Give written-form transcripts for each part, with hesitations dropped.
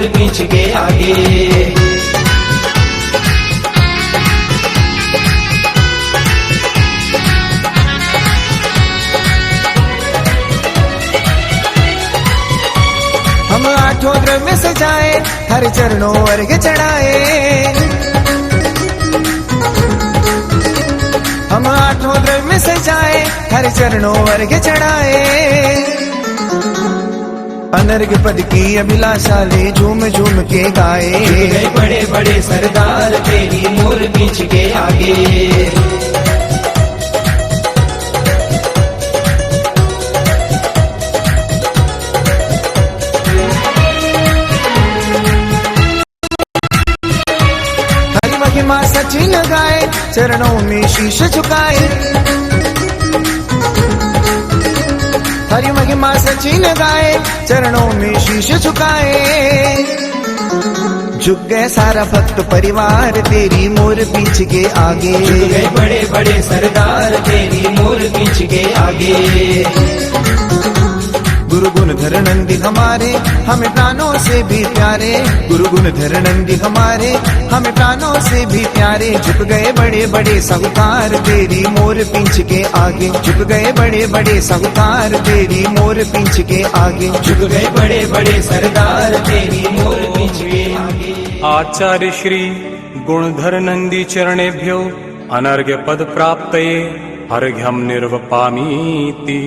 मोर पीछ के आगे। हम आठों द्रव्य सजाए, हर चरणों अर्घ चढ़ाए। हम आठों द्रव्य सजाए, हर चरणों अर्घ चढ़ाए। अनर्घ पद की अभिलाषा ले झूम झूम के गाए। गए बड़े बड़े सरदार तेरी मोर पीछ के आगे। महिमा सचिन गाए, चरणों में शीश झुकाए। हरि महिमा सचिन गाए, चरणों में शीश झुकाए। झुक गए सारा भक्त परिवार तेरी मोर पीछ के आगे। झुक गए बड़े बड़े सरदार तेरी मोर पीछ के आगे। गुरु गुण धर नंदी हमारे, हमें प्राणों से भी प्यारे। गुरु गुण धर नंदी हमारे, हमें प्राणों से भी प्यारे। झुक गए बड़े बड़े साहूकार तेरी मोर पीछ के आगे। झुक गए बड़े बड़े साहूकार तेरी मोर पीछ के आगे। झुक गए बड़े बड़े सरदार तेरी मोर पीछ के आगे। आचार्य श्री गुणधर नंदी चरणेभ्यो अनर्घ्य पद प्राप्तये अर्घ्यम निर्वपामीति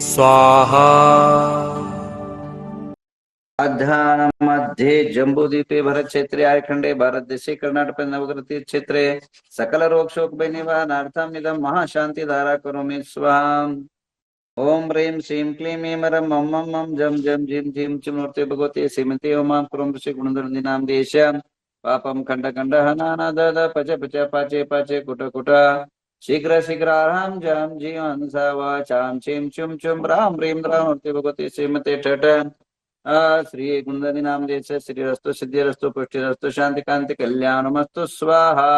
स्वाहा। अध्यान मध्ये जम्बूद्वीपे भरत क्षेत्रे आर्यखंडे भारत देशे कर्नाटक नवग्रह क्षेत्रे सकल रोग शोक निवारणार्थम इदं महाशांति धारा करोमि स्वाहा। ओम ह्रीं श्रीं क्लीं ऐं रं मं मं मं जं जं झीं झीं च मूर्ते भगवते श्रीमते ओमां क्रों ऋषि गुणधरनाम देश्यां पापं खंड खंड हनाना दद पच पच पाचे पाचे कुट कुट शीघ्र शीघ्राराम जम जीवन वाचाम चीम चुम चुम राम ह्रीं राम मूर्ते भगवते श्रीमते ठठ श्री गुणधरी नाम देश श्री रस्तु सिद्धि रस्तु पुष्टि रस्तु शांति कांति कल्याणमस्तु स्वाहा।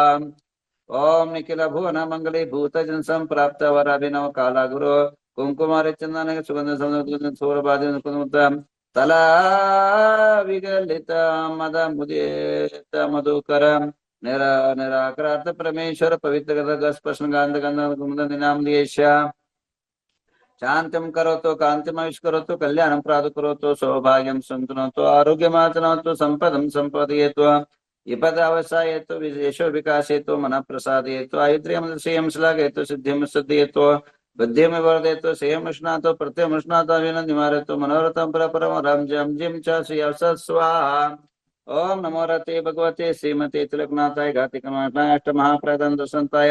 ओम निखिल भुवन मंगले भूत जन संप्राप्त वराभिनव काला गुरु कुंकुमारे चंदन सुगंध सौरभ सौरभादि तला विगलित मद मुदित मधुकर निराकृत परमेश्वर पवित्र स्पर्शन गंध गंध गुणधरी नाम देश शांतिम करोतु कांतिमविष करोतु कल्याणं प्रादु करोतु सौभाग्यं संतनोतु आरोग्यमातनोतु संपदं संपदयेतु विपदावसायेतु विशेषो विकासेतु मनः प्रसादयेतु आयुद्रियं श्रियं श्लाघयेतु सिद्धिं सिद्धयेतु बुद्धिं वर्धयेतु श्रियं उष्णातु प्रत्ययं उष्णातु विनं निवारयतु मनोरथं परपरं राम जम जिं च श्रियं स्वाहा। ओम नमो रते भगवते श्रीमते तिलकनाथाय घातिकमाय अष्टमहाप्रदं दर्शनताय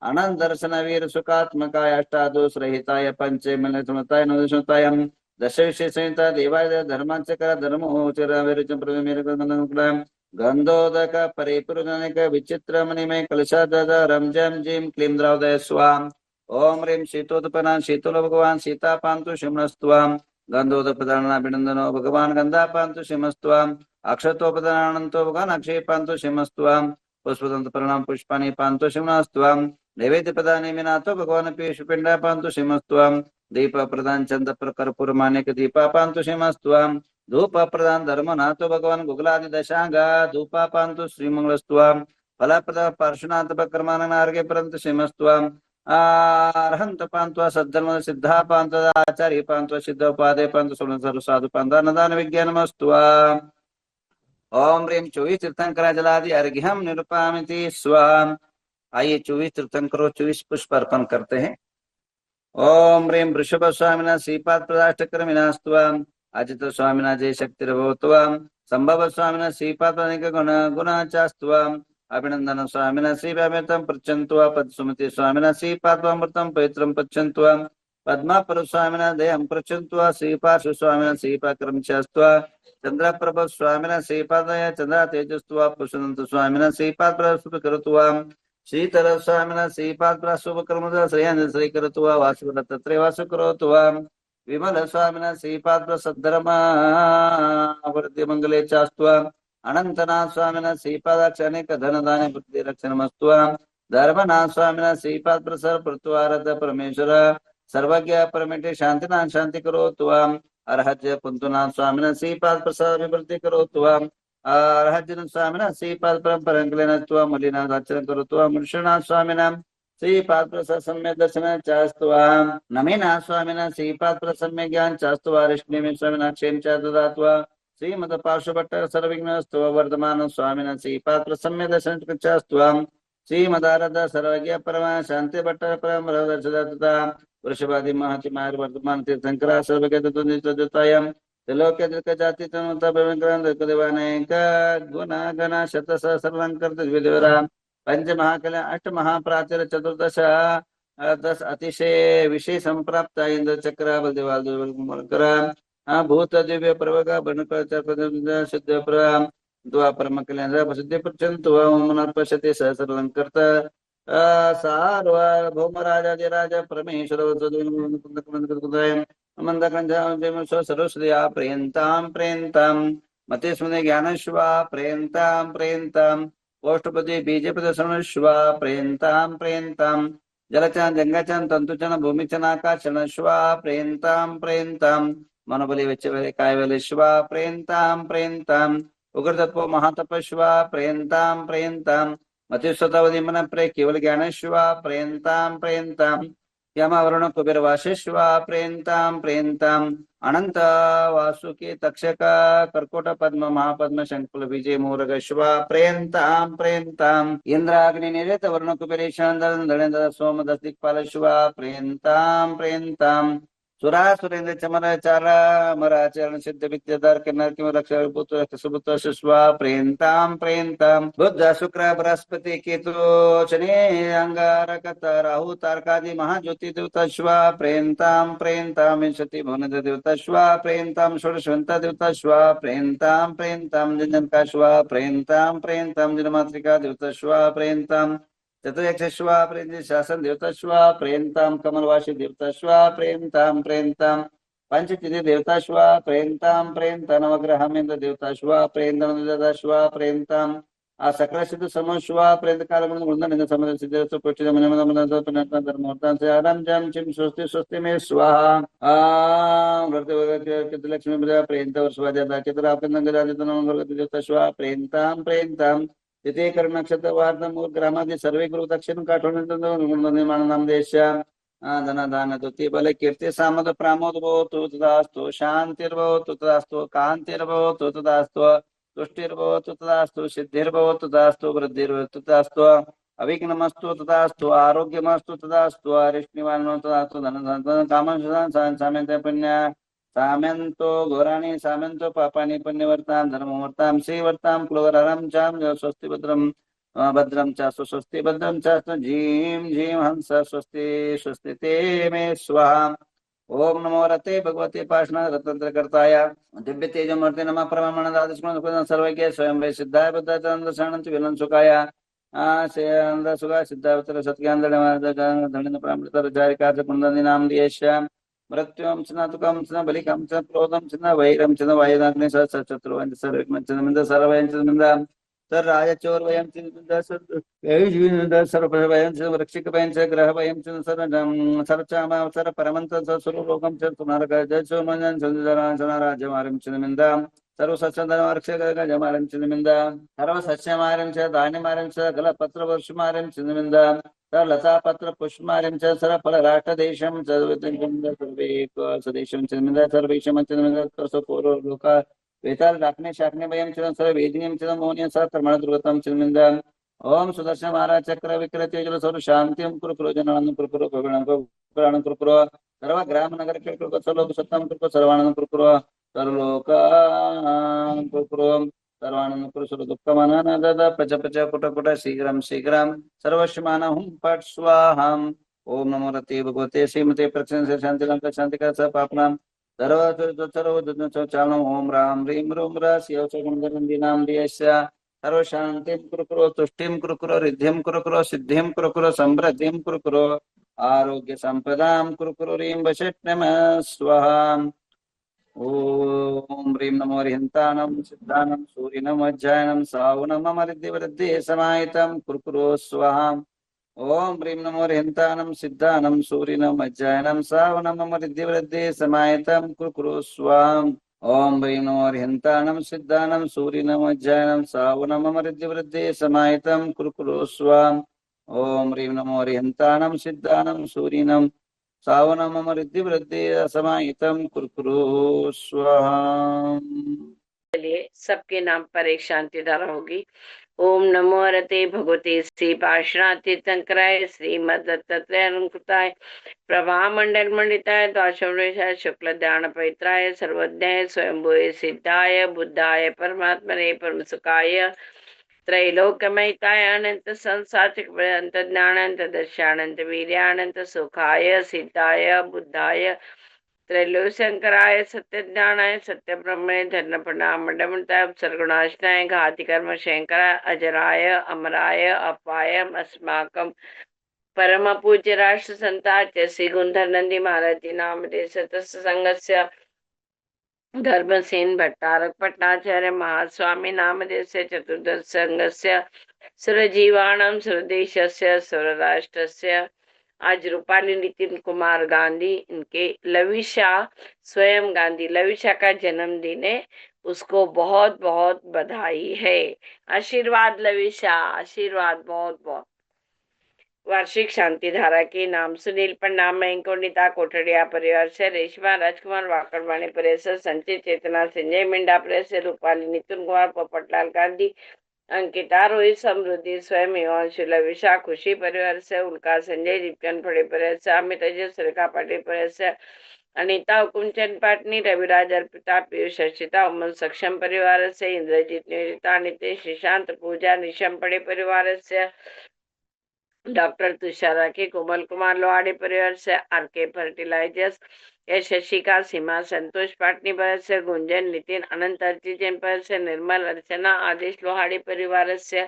अनंत दर्शन वीर सुखात्मकाय अष्टादोष रहिताय पंचे मिलताय नवदशताय दश विशेषता देवाय धर्मांचकर धर्मोचर विरचन प्रमेर गंधोदक परिपूर्णनिक विचित्र मणिमय कलशाधरम जम जिम क्लीं द्रौदय स्वाम। ओम ह्रीं शीतोत्पन्ना शीतल भगवान सीता पांतु शिमस्त्वाम गंधोदपदानाभिनंदनो भगवान गंधा पांतु शिमस्त्वाम अक्षतोपदानंतो भगवान अक्षय पांतु शिमस्त्वाम पुष्पदंत प्रणाम पुष्पाणि पांतु शिमस्त्वाम नैवेद्य प्रदान मिनातो भगवान पीयूषपिंडा पांतु शिमस्त्वाम दीप प्रदान चंद कर्पूर मानिक दीपा पांतु शिमस्त्वाम धूप प्रदान धर्म नातो भगवान गुगलादि दशांगा धूपा पांतु श्रीमंगलस्त्वाम फल प्रदान पार्श्वनाथ कर्मान नार्गे परंतु शिमस्त्वाम अर्हंत पांत्वा सद्धर्म सिद्धा पांत आचार्य पांत्वा सिद्ध उपादे पांतु सर्व साधु पांता नदान विज्ञानमस्त्वाम। ओम ह्रीं 24 तीर्थंकर जलादि अर्घ्यम निरूपामिति स्वाम। आइए 24 तीर्थंकरों 24 पुष्प अर्पण करते हैं। ओम ह्रीं वृषभ स्वामिना श्रीपाद प्रदाष्टकर विनास्त्वाम अजित स्वामिना जय शक्तिर्भवत्वाम संभव स्वामिना श्रीपाद गुण गुणाचास्त्वाम अभिनंदन स्वामिना श्रीव्यामृतं पृच्छन्त्वा पद्सुमति स्वामिना श्रीपादमृतं पवित्रं पृच्छन्त्वा पद्मापर स्वामिना देहं पृच्छन्त्वा श्रीपार्श्व स्वामिना श्रीपाकरं चास्त्वा चंद्रप्रभ स्वामिना श्रीपादय चंद्र तेजस्त्वा पुष्पदंत स्वामिना श्रीपाद प्रस्तुत करुत्वा शीतल स्वामिना श्रीपाद प्रस्तुत कर्मदा श्रेयन श्री करुत्वा वासुर तत्रे वासु करोत्वा विमल स्वामिना श्रीपाद सद्धर्मा वर्ध्य मंगले चास्त्वा अनंतनाथ स्वामिना श्रीपादाक्ष अनेक धन दाने बुद्धि रक्षणमस्त्वा धर्मनाथ स्वामिना श्रीपाद प्रसर प्रत्वारद परमेश्वर सर्वज्ञ परमेटे शांतिनाथ शांति करोत्वा अर्हज्य पुंतुनाथ स्वामिना श्रीपाद प्रसाद विवृत्ति करोत्वा अर्हज्जन स्वामिना श्रीपाद परंपरंकलेन त्वा मलिनादाचरण करोत्वा मृषणा स्वामिना श्रीपाद प्रसाद सम्यक दर्शन चास्तुवाम नमेना स्वामिना श्रीपाद प्रसाद सम्यक ज्ञान चास्तुवा ऋष्णि स्वामिना क्षेम च ददात्वा श्रीमद पार्श्वभट्ट सर्वविघ्नस्तु वर्धमान स्वामिना श्रीपाद प्रसाद सम्यक दर्शन चास्तुवाम श्रीमदारद सर्वज्ञ परमा शांति भट्ट परम दर्शदत्ता वृषभादि महति मार वर्धमान तीर्थंकरा सर्वज्ञ तत्वनित्यतायम त्रिलोक्य दृक जाति तनुता भवंकरं दृकदेवानेक गुण गण शत सहस्रलंकर द्विदेवरा पंच महाकल्या अष्ट महाप्राचीर चतुर्दश दस अतिशय विशेष संप्राप्त इंद्र चक्र बलदेवाल भूत दिव्य प्रवग बणकर शुद्ध प्र द्वापर कल्याण प्रसिद्ध प्रचंत मनर्पशते सहस्रलंकर्त सार्वभौम राजाधिराज परमेश्वर सरस्वत्या प्रेन्तां प्रेन्तां मते स्मृति ज्ञानश्वा प्रेन्तां प्रेन्तां ओष्ठपति बीजपति श्वा प्रेन्तां प्रेन्तां जलचन जंगचन तंतुचन भूमिचन आकाशचन श्वा प्रेन्तां प्रेन्तां मनोबली वेच्चे कायवले श्वा प्रेन्तां प्रेन्तां उग्रतत्व महातपश्वा प्रेन्तां प्रेन्तां मतिस्वतावधि मन प्रे केवल ज्ञानश्वा प्रेन्तां प्रेन्तां यमवरुण कुबेर वाशेश्वा प्रेन्तां प्रेन्तां अनंत वासुकी तक्षक कर्कोट पद्म महापद्म शंकुल विजय मूर्गश्वा प्रेन्तां प्रेन्तां इंद्राग्नि निरेत वरुण कुबेर ईशान दलेन्द्र सोम दिक्पालश्वा प्रेन्तां प्रेन्तां सुरा सुरेंद्र चमर चारा मराचरण सिद्ध विद्याधर किन्नर किम रक्षा पुत्र सुबुत सुस्वा प्रेन्तां प्रेन्तां बुद्ध शुक्र बृहस्पति केतु शनि अंगारक राहु तारकादि महाज्योति देवताश्वा प्रेन्तां प्रेन्तां विंशति भुवन देवताश्वा प्रेन्तां षोडशवंत देवताश्वा प्रेन्तां प्रेन्तां जनकाश्वा प्रेन्तां प्रेन्तां जनमातृका देवताश्वा प्रेन्तां चतुर्यक्षश्वा प्रेन्ति शासन देवताश्वा प्रेन्तां कमलवासी देवताश्वा प्रेन्तां प्रेन्तां पंचतिथि देवताश्वा प्रेन्तां प्रेन्तां नवग्रहमेन्द्र देवताश्वा प्रेन्तां ददाश्वा प्रेन्तां सकल सिद्ध समश्वा प्रेन्त कालमन वृंदन समद सिद्ध पुष्टि मन धर्मोर्तां से आराम जम चिम स्वस्ति स्वस्ति में स्वाहा व्रत लक्ष्मी प्रजा प्रेन्त वर्षवाद्या चित्रापनंगराजतन देवताश्वा प्रेन्तां प्रेन्तां तिथे कर्ण नक्षत्र वार्धमूर ग्रामादि सर्वे गुरु दक्षिण काठोण निर्माण नाम देश धन दान तुति बल कीर्ति सामद प्रामोद भवतु तदास्तु शांतिर्भवतु तदास्तु कांतिर्भवतु तदास्तु तुष्टिर्भवतु तदास्तु सिद्धिर्भवतु तदास्तु वृद्धिर्भवतु तदास्तु अविघ्नमस्तु तदास्तु आरोग्यमस्तु तदास्तु अरिष्टनिवारणो तदास्तु धन कामं साम्यन्ते पुण्य साम्यन्तो घोराणि साम्यन्तो पापानि पुण्यवर्तां धर्मवर्तां श्रीवर्तां क्लोवरं चां स्वस्ति भद्रं च स्वस्ति भद्रं च जीं जीं हंस स्वस्ति स्वस्ति ते मे स्वाहा ओम नमो रते भगवते पाषाण रत्नत्रयकर्ताय दिव्य तेजमूर्ति नमः परमानंदादिस्मृत सर्वज्ञ स्वयं वै सिद्धाय बुद्धानंद शरणं विलन सुखाय आनंद सुखाय सिद्धावतर सत्ज्ञान धन प्रामृत जारिका कुंदनी नाम दियेश मृत्युम चिन्ह तुकम चिन्ह बलिकम चिन्ह क्रोधम चिन्ह वैरम चिन्ह वायुदाग्नि शत्रु सर्वज्ञ चिन्ह सर्वयं चिन्ह सर राजचोर वयं चिन्ह सर्व वयं चिन्ह वृक्षिक वयं च ग्रह वयं चिन्ह सरचाम सर परमंत स्वरूपम च तुम्हारा जय सोमन चंद्रजरा राज्यमारं चिन्ह सर्व सच्चंदनवर्ष गजमारं चिन्ह सर्व सस्यमारं च धान्यमारं च गलपत्र वर्षमारं चिन्ह सर लता पत्र पुष्पमारं च सर फल राष्ट्र देशं सर्वे स्वदेशं चिन्ह सर्वेशं चिन्ह पूर्व लोक वेताल राखने शाखने वयं चिन्ह सर वेदिनीं चिन्ह मोहनीय सर कर्मण दुर्गतं चिन्ह ओम सुदर्शन महाराज चक्र विक्रय तेजल सौर शांतिं कुरु जनानं कुरु प्राणं कुरु सर्व ग्राम नगर के कुरु सर्व सत्तं कुरु सर्वानंद कुरु सर्वलोक कुरु सर्वानंद कुरु सर्व दुःखमानन दद प्रज प्रज कुट कुट शीघ्रं शीघ्रं सर्वस्मानहुं पट स्वाहां ओम नमो रते भगवते श्रीमते प्रसन्न शांतिलंक शांतिका स पापनां सर्व चालम ओम राम ह्रीं रूम रंदी नाम दियश सर्व शांतिं कुरु तुष्टिं कुरु रिद्धिं कुरु सिद्धिं कुरु समृद्धिं कुरु आरोग्य संपदां कुरु ह्रीं वशट्नमः स्वाहा ओम ह्रीं नमो हरिहन्तानं सिद्धानं सूर्यनम अज्जायनं सावनं अमृद्धिवृद्धि समाहितं कुरु स्वाहा ओम ह्रीं नमो हरिहन्तानं सिद्धानं सूर्यनम अज्जायनं सावनं अमृद्धिवृद्धि समाहितं कुरु स्वाहा ओम ह्रीं नमो अर्हन्तानं सिद्धानं सूरिनं अज्ञानं सावनं अमृद्धिवृद्धे समाहितं कुरुकुरु स्वाम। ओम ह्रीं नमो अर्हन्तानं सिद्धानं सूरिनं सावनं अमृद्धिवृद्धे समाहितं कुरुकुरु स्वाहा। चलिए सबके नाम पर एक शांति धारा होगी। ओम नमो रते भगवते श्री पार्श्वनाथ शंकराय श्रीमद दत्तात्रेय प्रभा मंडल मंडिताय द्वादशाय शुक्ल ध्यान पवित्राय सर्वज्ञाय स्वयंभुवे सिद्धाय बुद्धाय परमात्मने परमसुखाय त्रैलोक्यमयिताय अनंत संसार अनंत ज्ञानंत दर्शानंत वीर्यानंत सुखाय सिद्धाय बुद्धाय त्रैलोक शंकराय सत्य ज्ञानाय सत्य ब्रह्मणे धर्म प्रणाम मंडमताय सर्गुणाशनाय घाति कर्म शंकराय अजराय अमराय अपाय अस्माकम परम पूज्य राष्ट्र संताच श्री गुंधर नंदी महाराज जी नाम संगस्य धर्मसेन भट्टारक पट्टाचार्य महास्वामी नामदेवस्य चतुर्दश संघस्य सुरजीवाणम सुरदेशस्य सुरराष्ट्रस्य आज रूपाली नितिन कुमार गांधी इनके लविशा स्वयं गांधी लविशा का जन्मदिन है, उसको बहुत बहुत बधाई है। आशीर्वाद लविशा, आशीर्वाद बहुत बहुत। वार्षिक शांति धारा के नाम सुनील प्रणाम अंकोनिता कोठड़िया परिवार से, रेशमा राजकुमार वाकड़वाणी परिवार से, संचित चेतना संजय मिंडा परिवार से, रूपाली नितिन कुमार पोपटलाल गांधी अंकिता रोहित समृद्धि स्वयं हिमांशु लविशा खुशी परिवार से, उल्का संजय दीपचंद फड़े परिवार से, अमित अजय सुरेखा पाटिल परिवार से, अनिता हुकुमचंद पाटनी रविराज अर्पिता पीयूष अर्चिता उमन सक्षम परिवार से, इंद्रजीत निवेदिता नितेश निशांत पूजा निशम पड़े परिवार से, डॉक्टर तुषार राठी कोमल कुमार लोहाड़ी परिवार से, आर के फर्टिलाइजर्स एस शशिका सीमा संतोष पाटनी परिवार से, गुंजन नितिन अनंत अर्ची जैन परिवार से, निर्मल अर्चना आदेश लोहाड़ी परिवार से,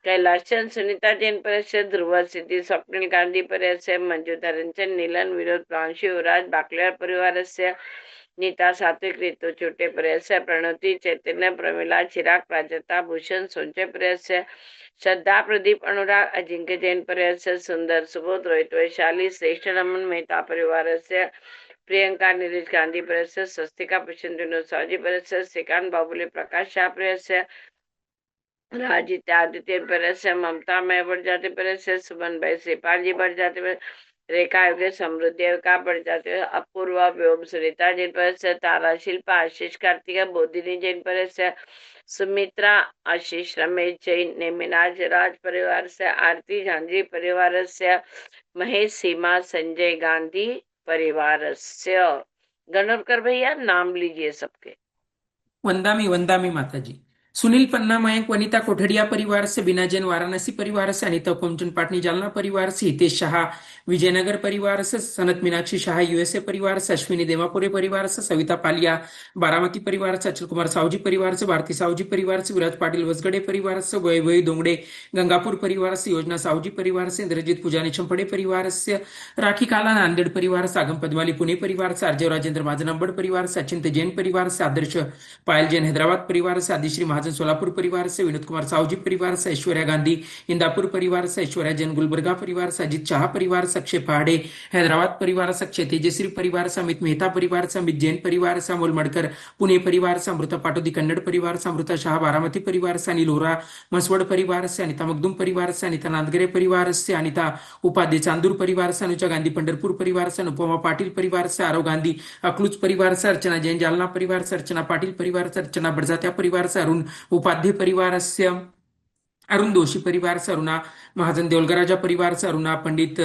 कैलाश चंद सुनीता जैन परिवार से, ध्रुव सिद्धि स्वप्निल गांधी परिवार से, मंजू धरनचंद नीलन विरोध प्रांशु युवराज बाकलियार परिवार से, नीता सात्विक ऋतु छोटे परिवार से, प्रणति चैतन्य प्रमिला चिराग प्राजक्ता भूषण सोचे परिवार से, श्रद्धा प्रदीप अनुराग अजिंक्य जैन परिवार से, सुंदर सुबोध रोहित वैशाली श्रेष्ठ रमन मेहता परिवार से, प्रियंका नीरज गांधी परिवार से, स्वस्तिका पुष्पन विनोद सावजी परिवार से, श्रीकांत बाबुली प्रकाश शाह परिवार से, राजित आदित्य परिवार से, ममता मैं बढ़ जाते परिवार से, सुमन भाई श्रीपाल जी बढ़ जाते, रेखा योगेश समृद्धि का बढ़ जाते, अपूर्वा व्योम सुनीता जैन परिवार से, तारा शिल्पा आशीष कार्तिका बोधिनी जैन परिवार से, सुमित्रा आशीष रमेश जैन नेमिनाज राज परिवार से, आरती झांझी परिवार से, महेश सीमा संजय गांधी परिवार से। गणोरकर भैया नाम लीजिए सबके। वंदामी माताजी। सुनील पन्ना मयंक वनिता कोठड़िया परिवार से, बीना जैन वाराणसी परिवार से, अनिता कोमचंद पाटनी जालना परिवार से, हितेश शाह विजयनगर परिवार से, सनत मीनाक्षी शाह यूएसए परिवार से, अश्विनी देवापुरे परिवार से, सविता पालिया बारामती परिवार से, अचल कुमार सावजी परिवार से, भारती सावजी परिवार से, विराज पाटिल वसगड़े परिवार से, वैभवी दोंगड़े गंगापुर परिवार से, योजना सावजी परिवार से, इंद्रजीत पूजा निशंपड़े परिवार से, राखी काला नांदेड़ परिवार से, आगम पद्माली पुणे परिवार से, अर्जय राजेंद्र महाजन अंबड़ परिवार से, अचिंत जैन परिवार से, आदर्श पायल जैन हैदराबाद परिवार से, आदिश्री महाजन सोलापुर परिवार से, विनोद कुमार सावजी परिवार से, ऐश्वर्या गांधी इंदापुर परिवार से, ऐश्वर्या जैन गुलबर्गा परिवार से, अजित शाह परिवार से, अक्षय पहाड़े हैदराबाद परिवार से, अक्षय तेजश्री परिवार से, अमित मेहता परिवार से, अमित जैन परिवार से, अमोल मडकर पुणे परिवार से, अमृता पाटोदी कन्नड़ परिवार से, अमृता शाह बारामती परिवार से, अनिल ओरा मसवड़ परिवार से, अनिता मखदूम परिवार से, अनिता नांदगरे परिवार से, अनिता उपाध्याय चांदूर परिवार से, अनुजा गांधी पंढरपुर परिवार से, अनुपमा पाटिल परिवार से, आरव गांधी अकलूज परिवार से, अर्चना जैन जालना परिवार से, अर्चना पाटिल परिवार से, अर्चना बड़जात्या परिवार से, अरुण उपाध्याय परिवार से, अरुण दोषी परिवार से, अरुणा महाजन देवलगराजा परिवार से, अरुणा पंडित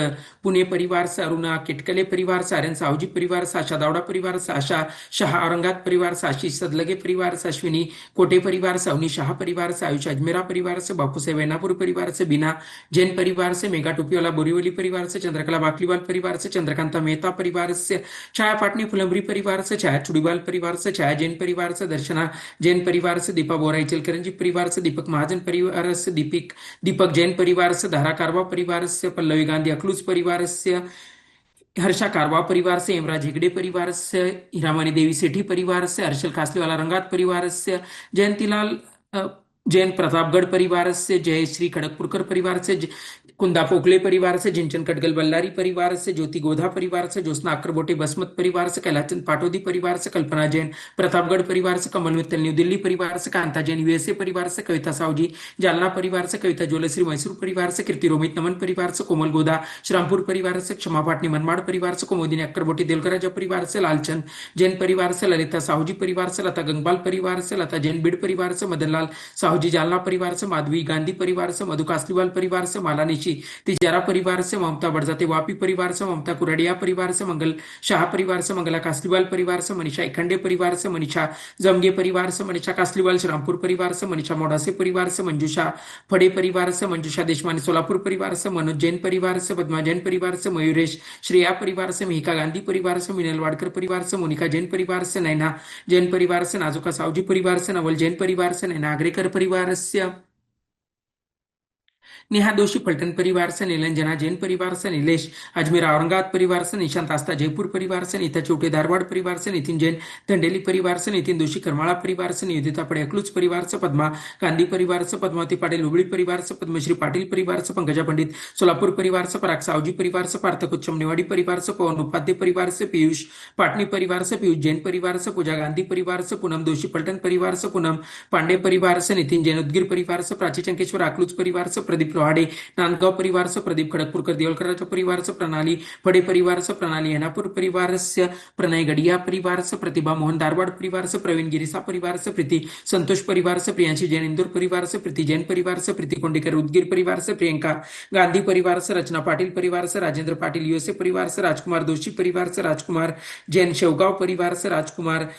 पुणे परिवार से, अरुणा किटकले परिवार से, आर्यन साहूजी परिवार से, आशा दावड़ा परिवार से, आशा शाह औरंगाबाद परिवार से, आशीष सदलगे परिवार से, अश्विनी कोटे परिवार से, अवनी शाह परिवार से, आयुष अजमेरा परिवार से, बापू से वैनापुर परिवार से, बीना जैन परिवार से, मेगा टोपीवाला बोरीवली परिवार से, चंद्रकला बाकलीवाल परिवार से, चंद्रकांता मेहता परिवार से, छाया पाटनी फुलंबरी परिवार से, छाया चुड़ीवाल परिवार से, छाया जैन परिवार से, दर्शना जैन परिवार से, दीपा बोरा इचलकरंजी परिवार से, दीपक महाजन परिवार से, दीपक जैन परिवार से, धारा कारवा परिवार से, पल्लवी गांधी अखलूज परिवार से, हर्षा कारवा परिवार से, हेमराज हेगड़े परिवार से, हीरामणि देवी सेठी परिवार से, हर्षल खासलीवाला रंगात परिवार से, जयंतीलाल जैन प्रतापगढ़ परिवार से, जय श्री खड़गपुरकर परिवार से, कुंदा पोकले परिवार से, जिंचन कटगल बल्लारी परिवार से, ज्योति गोधा परिवार से, ज्योत्सना अक्रबोटे बसमत परिवार से, कैलाचंद पाटोदी परिवार से, कल्पना जैन प्रतापगढ़ परिवार से, कमल मित्तल न्यू दिल्ली परिवार से, कांता जैन यूएसए परिवार से, कविता साहूजी जालना परिवार से, कविता जोलश्री मैसूर परिवार से, कीर्ति रोमित नमन परिवार से, कोमल गोदा श्रामपुर परिवार से, क्षमा पाटनी मनमाड़ परिवार से, कुमोदिनी अक्करबोटी देलकराजा परिवार से, लालचंद जैन परिवार से, ललिता साहूजी परिवार से, लता गंगवाल परिवार से, लता जैन बिड परिवार से, मदनलाल साहूजी जालना परिवार से, माधवी गांधी परिवार से, मधु कासलीवाल परिवार से, माला निशी तिजारा परिवार से, ममता बड़जाते वापी परिवार से, ममता कुरडिया परिवार से, मंगल शाह परिवार से, मंगला कासलीवाल परिवार से, मनीषा इखंडे परिवार से, मनीषा जमगे परिवार से, मनीषा कासलीवाल श्रामपुर परिवार से, मनीषा मोडासे परिवार से, मंजूषा फड़े परिवार से, मंजूषा देशमानी सोलापुर परिवार से, मनोज जैन परिवार से, पद्मा जैन परिवार से, मयूरेश श्रेया परिवार से, मिहिका गांधी परिवार से, मिनल वाडकर परिवार से, मोनिका जैन परिवार से, नैना जैन परिवार से, नाजुका सावजी परिवार से, नवल जैन परिवार से, नैना आग्रेकर परिवार से, नेहा दोषी पलटन परिवार से, नीलंजना जैन परिवार से, नीलेश अजमेर औरंगाबाद परिवार से, निशांत आस्था जयपुर परिवार से, नीता चौटे धारवाड़ परिवार से, नितिन जैन धंडेली परिवार से, नितिन दोषी करमाड़ा परिवार से, निवेदिता पड़े अकलूज परिवार से, पद्मा गांधी परिवार से, पद्मावती पाटिल हुबड़ी परिवार से, पद्मश्री पाटिल परिवार से, पंकजा पंडित सोलापुर परिवार से, पराग सावजी परिवार से, पार्थक उच्चम नेवाड़ी परिवार से, पवन उपाध्याय परिवार से, पीयूष पाटनी परिवार से, पीयूष जैन परिवार से, पूजा गांधी परिवार से, पूनम दोषी पलटन परिवार से, पूनम पांडे परिवार से, नितिन जैन उदगिर परिवार से, प्राची चंकेश्वर अकलूज परिवार से, प्रदीप लोहाड़े नांदगांव परिवार से, प्रदीप खड़गपुरकर देवलकर परिवार से, प्रणाली फड़े परिवार से, प्रणाली हनापुर परिवार से, प्रणय गढ़िया परिवार से, प्रतिभा मोहन धारवाड़ परिवार से, प्रवीण गिरिसा परिवार से, प्रीति संतोष परिवार से, प्रियांशी जैन इंदौर परिवार से, प्रीति जैन परिवार से, प्रीति कोंडेकर उदगिर परिवार से, प्रियंका गांधी परिवार से, रचना पाटिल परिवार से, राजेंद्र पाटिल यूएसए परिवार से, राजकुमार दोषी परिवार से, राजकुमार जैन शेवगांव परिवार से, राजकुमार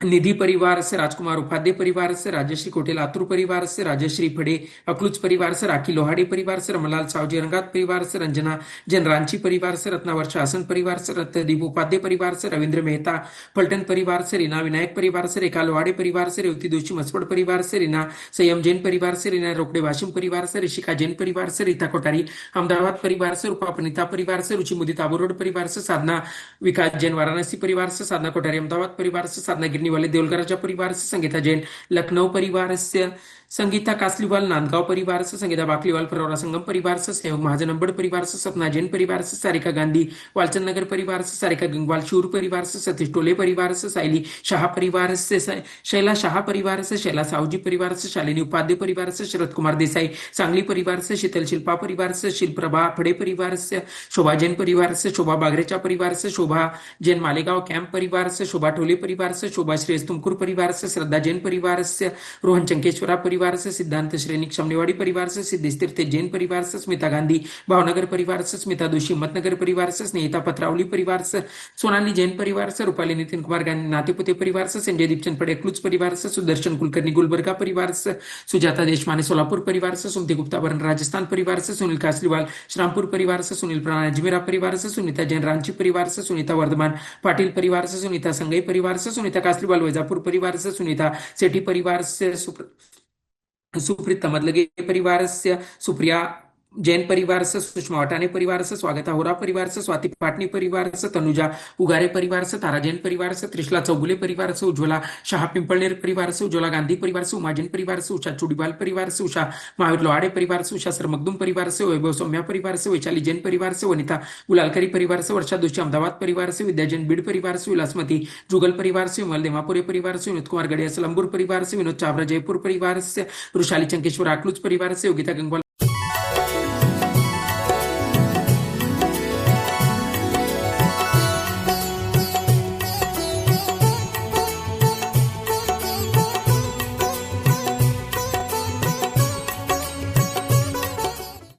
निधि परिवार से, राजकुमार उपाध्याय परिवार से, राजश्री कोटे लातूर परिवार से, राजश्री फड़े अकलूज परिवार से, राखी लोहाड़ी परिवार से, रमलाल सावजी रंगात परिवार से, रंजना जैन रांची परिवार से, रत्नावर्ष आसन परिवार से, रत्नदीप उपाध्याय परिवार से, रविंद्र मेहता पलटन परिवार से, रीना विनायक परिवार से, रेखा लोहाड़े परिवार से, रेवती दोषी मसवड़ परिवार से, रीना संयम जैन परिवार से, रीना रोकड़े वाशिम परिवार से, ऋषिका जैन परिवार से, रीता कोठारी अहमदाबाद परिवार से, रूपा पनिता परिवार से, रुचि मुदित आबूरोड परिवार से, साधना विकास जैन वाराणसी परिवार से, साधना कोठारी अहमदाबाद परिवार से, साधना गिरनी वाले देवलगराजा परिवार से, संगीता जैन लखनऊ परिवार से, संगीता कासलीवाल नांदगांव परिवार से, संगीता बाकलीवाल परौरा संगम परिवार से, सहयोग महाजन अंबड़ परिवार से, सपना जैन परिवार से, सारिका गांधी वालचंद नगर परिवार से, सारिका गंगवाल शूर परिवार से, सतीश टोले परिवार से, साइली शाह परिवार से, शैला शाह परिवार से, शैला साहूजी परिवार से, शालिनी उपाध्याय परिवार से, शरद कुमार देसाई सांगली परिवार से, शीतल शिल्पा परिवार से, शिल्प्रभा फड़े परिवार से, शोभा जैन परिवार से, शोभा बागरेचा परिवार से, शोभा जैन मालेगांव कैंप परिवार से, शोभा टोले परिवार से, शोभा श्रेष्ठ तुमकुर परिवार से, श्रद्धा जैन परिवार से, रोहन चंकेश्वरा परिवार से, सिद्धांत श्रेणी क्षमनेवाड़ी परिवार से, सिद्धेश तीर्थ जैन परिवार से, स्मिता गांधी भावनगर परिवार से, स्मिता दोषी हिम्मतनगर परिवार से, स्नेहिता पत्रावली परिवार से, सोनाली जैन परिवार से, रूपाली नितिन कुमार गांधी नातेपुते परिवार से, संजय दीपचंद पड़े अकलूज परिवार से, सुदर्शन कुलकर्णी गुलबर्गा परिवार से, सुजाता देशमाने सोलापुर परिवार से, सुमति गुप्ता वरण राजस्थान परिवार से, सुनील कासलीवाल श्रामपुर परिवार से, सुनील प्राण अजमेरा परिवार से, सुनीता जैन रांची परिवार से, सुनीता वर्धमान पाटिल परिवार से, सुनीता संगई परिवार से, सुनीता कासलीवाल वैजापुर परिवार से, सुनीता सेठी परिवार से, सुप्रीता मदलगे परिवार से, सुप्रिया जैन परिवार से, सुषमा वटाने परिवार से, स्वागता होरा परिवार से, स्वाति पाटनी परिवार से, तनुजा उगारे परिवार से, तारा जैन परिवार से, त्रिशला चौगुले परिवार से, उज्ज्वला शाह पिंपलनेर परिवार से, उज्ज्वला गांधी परिवार से, उमा जैन परिवार से, उषा चुड़ीवाल परिवार से, उषा महावीर लोहाड़े परिवार से, उषा सरमगदुम परिवार से, वैभव सौम्या परिवार से, वैशाली जैन परिवार से, वनिता गुलालकरी परिवार से, वर्षा दोषी अहमदाबाद परिवार से, विद्या जैन बीड परिवार से, विलासमती जुगल परिवार से, विमल देमापुरे परिवार से, विनोद कुमार गड़िया सलमपुर परिवार से, विनोद चावरा जयपुर परिवार से, रुशाली चंकेश्वर अकलूज परिवार से, योगिता गंगवाल